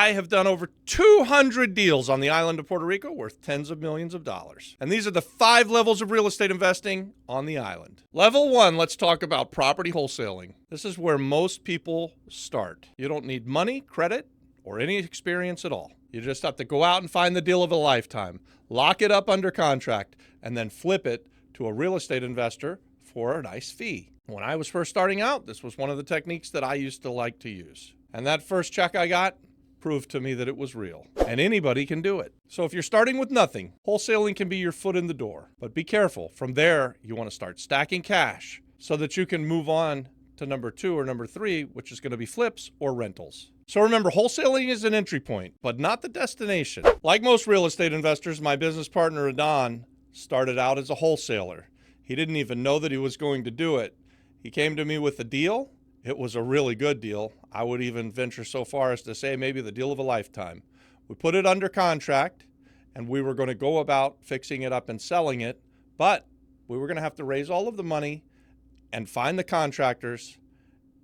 I have done over 200 deals on the island of Puerto Rico worth tens of millions of dollars. And these are the 5 levels of real estate investing on the island. Level 1, let's talk about property wholesaling. This is where most people start. You don't need money, credit, or any experience at all. You just have to go out and find the deal of a lifetime, lock it up under contract, and then flip it to a real estate investor for a nice fee. When I was first starting out, this was one of the techniques that I used to like to use. And that first check I got proved to me that it was real. And anybody can do it. So if you're starting with nothing, wholesaling can be your foot in the door. But be careful. From there, you want to start stacking cash so that you can move on to number 2 or number 3, which is going to be flips or rentals. So remember, wholesaling is an entry point, but not the destination. Like most real estate investors, my business partner, Adon, started out as a wholesaler. He didn't even know that he was going to do it. He came to me with a deal. It was a really good deal. I would even venture so far as to say maybe the deal of a lifetime. We put it under contract, and we were going to go about fixing it up and selling it, but we were going to have to raise all of the money and find the contractors.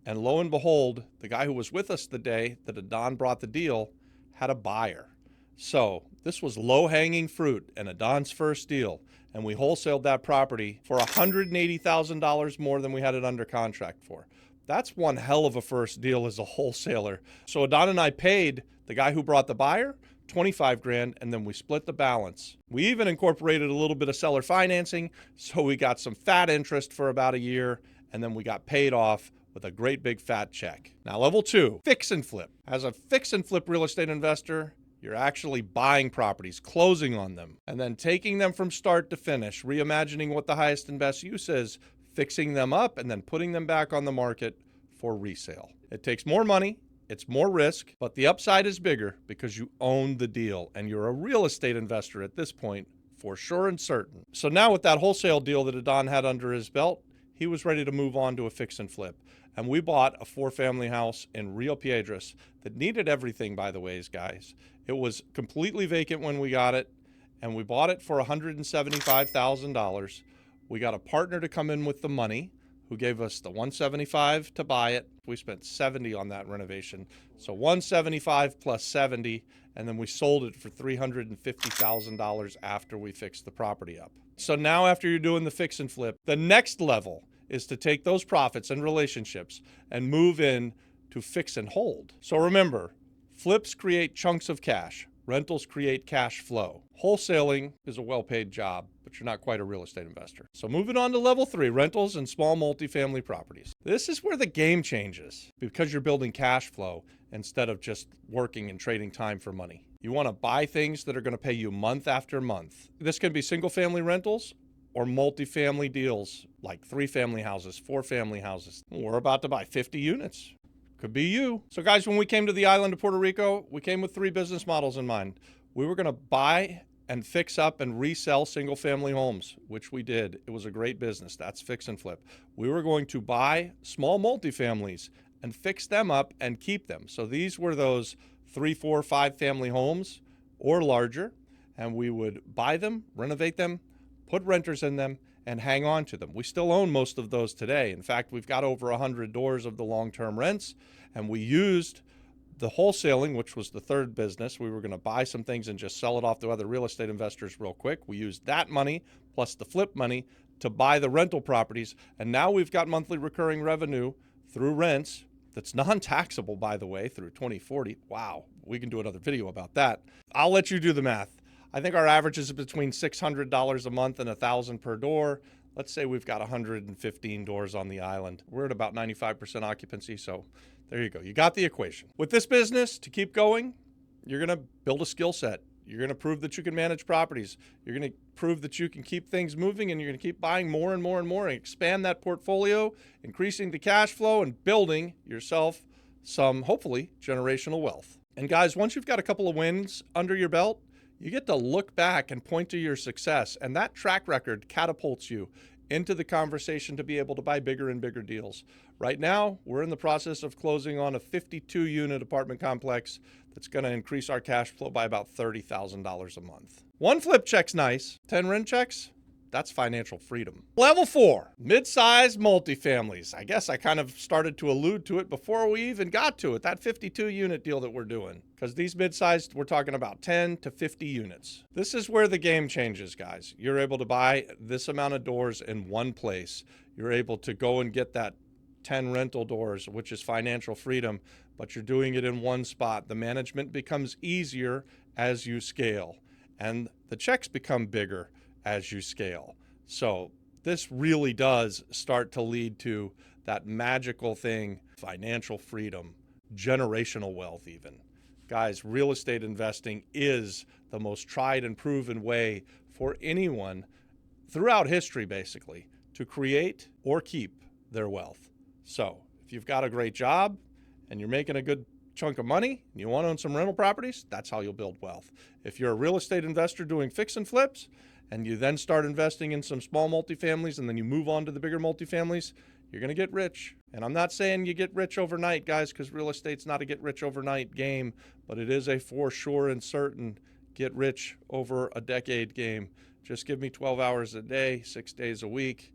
And lo and behold, the guy who was with us the day that Adon brought the deal had a buyer. So this was low-hanging fruit and Adon's first deal. And we wholesaled that property for $180,000 more than we had it under contract for. That's one hell of a first deal as a wholesaler. So Adon and I paid the guy who brought the buyer $25,000, and then we split the balance. We even incorporated a little bit of seller financing, so we got some fat interest for about a year, and then we got paid off with a great big fat check. Now, level 2, fix and flip. As a fix and flip real estate investor, you're actually buying properties, closing on them, and then taking them from start to finish, reimagining what the highest and best use is, fixing them up, and then putting them back on the market for resale. It takes more money, it's more risk, but the upside is bigger because you own the deal, and you're a real estate investor at this point, for sure and certain. So now with that wholesale deal that Adon had under his belt, he was ready to move on to a fix and flip. And we bought a 4-family house in Rio Piedras that needed everything, by the ways, guys. It was completely vacant when we got it, and we bought it for $175,000. We got a partner to come in with the money who gave us the $175 to buy it. We spent $70 on that renovation. So $175 plus $70, and then we sold it for $350,000 after we fixed the property up. So now after you're doing the fix and flip, the next level is to take those profits and relationships and move in to fix and hold. So remember, flips create chunks of cash. Rentals create cash flow. Wholesaling is a well-paid job, but you're not quite a real estate investor. So moving on to level 3, rentals and small multifamily properties. This is where the game changes because you're building cash flow instead of just working and trading time for money. You want to buy things that are going to pay you month after month. This can be single-family rentals or multifamily deals like 3-family houses, 4-family houses. We're about to buy 50 units. Could be you. So guys, when we came to the island of Puerto Rico, we came with 3 business models in mind. We were going to buy and fix up and resell single-family homes, which we did. It was a great business. That's fix and flip. We were going to buy small multifamilies and fix them up and keep them. So these were those 3, 4, 5-family homes or larger, and we would buy them, renovate them, put renters in them, and hang on to them. We still own most of those today. In fact, we've got over 100 doors of the long-term rents, and we used the wholesaling, which was the third business. We were going to buy some things and just sell it off to other real estate investors real quick. We used that money plus the flip money to buy the rental properties, and now we've got monthly recurring revenue through rents that's non-taxable, by the way, through 2040. Wow, we can do another video about that. I'll let you do the math. I think our average is between $600 a month and $1,000 per door. Let's say we've got 115 doors on the island. We're at about 95% occupancy, so there you go. You got the equation. With this business, to keep going, you're going to build a skill set. You're going to prove that you can manage properties. You're going to prove that you can keep things moving, and you're going to keep buying more and more and more and expand that portfolio, increasing the cash flow and building yourself some, hopefully, generational wealth. And guys, once you've got a couple of wins under your belt, you get to look back and point to your success, and that track record catapults you into the conversation to be able to buy bigger and bigger deals. Right now, we're in the process of closing on a 52-unit apartment complex that's going to increase our cash flow by about $30,000 a month. 1 flip check's nice. 10 rent checks, That's financial freedom. Level 4, mid-sized multifamilies. I guess I kind of started to allude to it before we even got to it, that 52 unit deal that we're doing. Because these mid-sized, we're talking about 10 to 50 units. This is where the game changes, guys. You're able to buy this amount of doors in one place. You're able to go and get that 10 rental doors, which is financial freedom, but you're doing it in one spot. The management becomes easier as you scale, and the checks become bigger as you scale. So this really does start to lead to that magical thing, financial freedom, generational wealth even. Guys, real estate investing is the most tried and proven way for anyone throughout history, basically, to create or keep their wealth. So if you've got a great job and you're making a good chunk of money and you want to own some rental properties, that's how you'll build wealth. If you're a real estate investor doing fix and flips, and you then start investing in some small multifamilies, and then you move on to the bigger multifamilies, you're going to get rich. And I'm not saying you get rich overnight, guys, because real estate's not a get rich overnight game, but it is a for sure and certain get rich over a decade game. Just give me 12 hours a day, 6 days a week,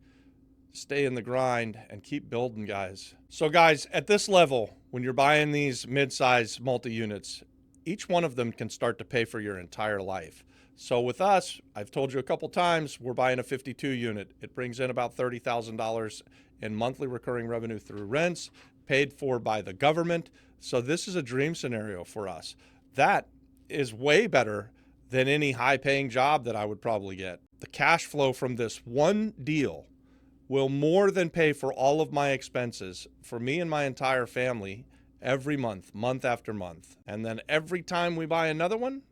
stay in the grind, and keep building, guys. So guys, at this level, when you're buying these mid-size multi-units, each one of them can start to pay for your entire life. So with us, I've told you a couple times, we're buying a 52 unit. It brings in about $30,000 in monthly recurring revenue through rents, paid for by the government. So this is a dream scenario for us. That is way better than any high-paying job that I would probably get. The cash flow from this one deal will more than pay for all of my expenses for me and my entire family every month, month after month. And then every time we buy another one,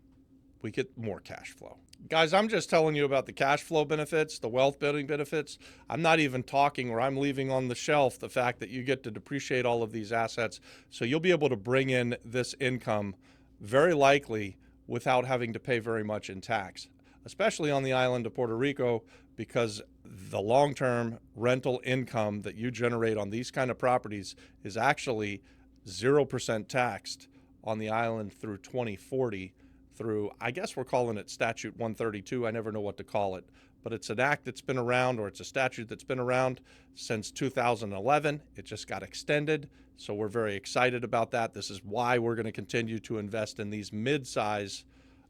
we get more cash flow. Guys, I'm just telling you about the cash flow benefits, the wealth building benefits. I'm not even talking, or I'm leaving on the shelf, the fact that you get to depreciate all of these assets. So you'll be able to bring in this income very likely without having to pay very much in tax, especially on the island of Puerto Rico, because the long-term rental income that you generate on these kind of properties is actually 0% taxed on the island through 2040. Through, I guess we're calling it Statute 132. I never know what to call it, but it's an act that's been around, or it's a statute that's been around since 2011. It just got extended, so we're very excited about that. This is why we're going to continue to invest in these mid-size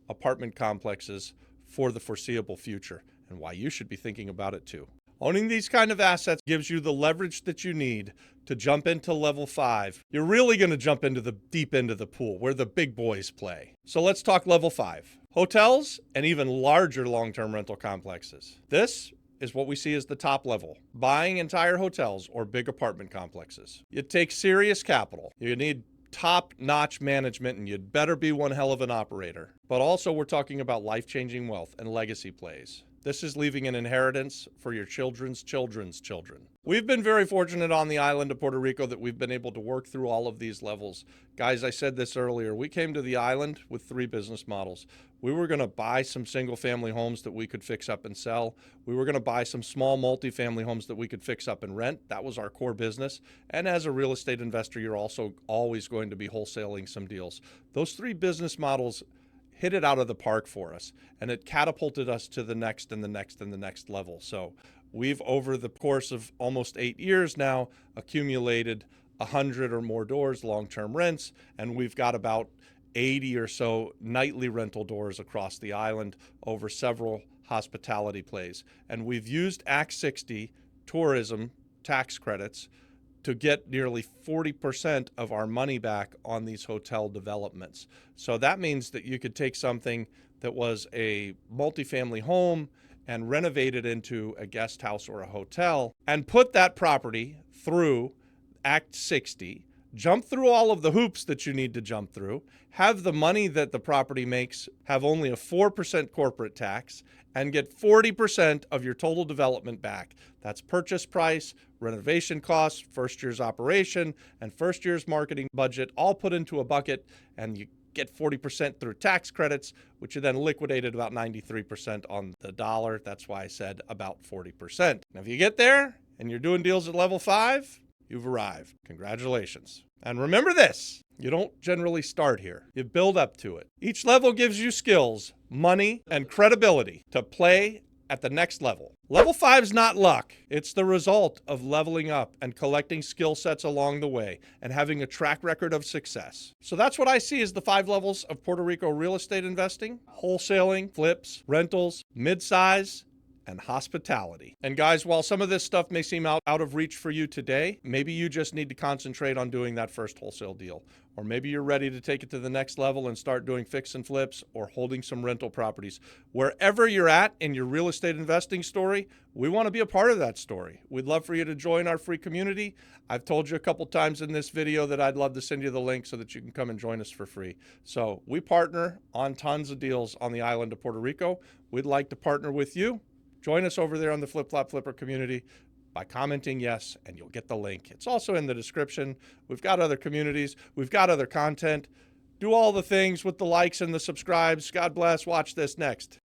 apartment complexes for the foreseeable future, and why you should be thinking about it too. Owning these kind of assets gives you the leverage that you need to jump into level 5. You're really going to jump into the deep end of the pool where the big boys play. So let's talk level 5. Hotels and even larger long-term rental complexes. This is what we see as the top level. Buying entire hotels or big apartment complexes. It takes serious capital. You need top-notch management, and you'd better be one hell of an operator. But also we're talking about life-changing wealth and legacy plays. This is leaving an inheritance for your children's children's children. We've been very fortunate on the island of Puerto Rico that we've been able to work through all of these levels. Guys, I said this earlier, we came to the island with 3 business models. We were going to buy some single-family homes that we could fix up and sell. We were going to buy some small multifamily homes that we could fix up and rent. That was our core business. And as a real estate investor, you're also always going to be wholesaling some deals. Those 3 business models hit it out of the park for us, and it catapulted us to the next and the next and the next level. So we've, over the course of almost 8 years now, accumulated 100 or more doors, long-term rents, and we've got about 80 or so nightly rental doors across the island over several hospitality plays. And we've used Act 60 tourism tax credits to get nearly 40% of our money back on these hotel developments. So that means that you could take something that was a multifamily home and renovate it into a guest house or a hotel and put that property through Act 60, jump through all of the hoops that you need to jump through, have the money that the property makes have only a 4% corporate tax, and get 40% of your total development back. That's purchase price, renovation costs, first year's operation, and first year's marketing budget, all put into a bucket, and you get 40% through tax credits, which are then liquidated about 93% on the dollar. That's why I said about 40%. Now, if you get there and you're doing deals at level 5, you've arrived. Congratulations. And remember this, you don't generally start here. You build up to it. Each level gives you skills, money, and credibility to play at the next level. Level 5 is not luck. It's the result of leveling up and collecting skill sets along the way and having a track record of success. So that's what I see as the 5 levels of Puerto Rico real estate investing: wholesaling, flips, rentals, mid-size, and hospitality. And guys, while some of this stuff may seem out of reach for you today, maybe you just need to concentrate on doing that first wholesale deal. Or maybe you're ready to take it to the next level and start doing fix and flips or holding some rental properties. Wherever you're at in your real estate investing story, we want to be a part of that story. We'd love for you to join our free community. I've told you a couple times in this video that I'd love to send you the link so that you can come and join us for free. So we partner on tons of deals on the island of Puerto Rico. We'd like to partner with you. Join us over there on the Flip Flop Flipper community by commenting yes, and you'll get the link. It's also in the description. We've got other communities. We've got other content. Do all the things with the likes and the subscribes. God bless. Watch this next.